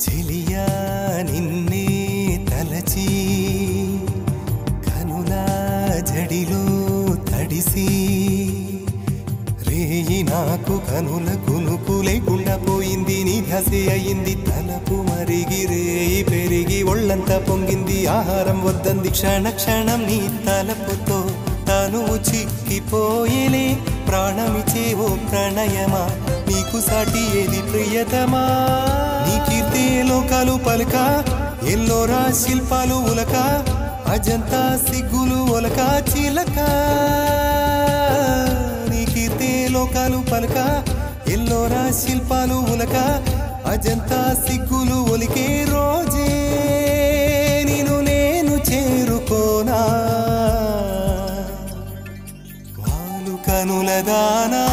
చెలియా నిన్నే తలచి కనుల జడిలో తడిసి రేయి నాకు కనుల కునుకు లేకుండా పోయింది నీ ధ్యాసే అయింది తలపు మరిగి రేయి పెరిగి ఒళ్ళంతా పొంగింది ఆహారం వద్దంది క్షణ క్షణం నీ తలపుతో తను చిక్కిపోయేలే ప్రాణమిచే ఓ ప్రణయమా నీకు సాటి ఏది ప్రియతమా నీ కీర్తే లోకాలు పలక ఎల్లోరా శిల్పాలు ఉలక అజంతా సిగ్గులు ఒలక చిలక నీ కీర్తే లోకాలు పలక ఎల్లోరా శిల్పాలు ఉలక అజంతా సిగ్గులు ఒలికే రోజే నిన్ను నేను చేరుకోనా వాలు కనుల దానా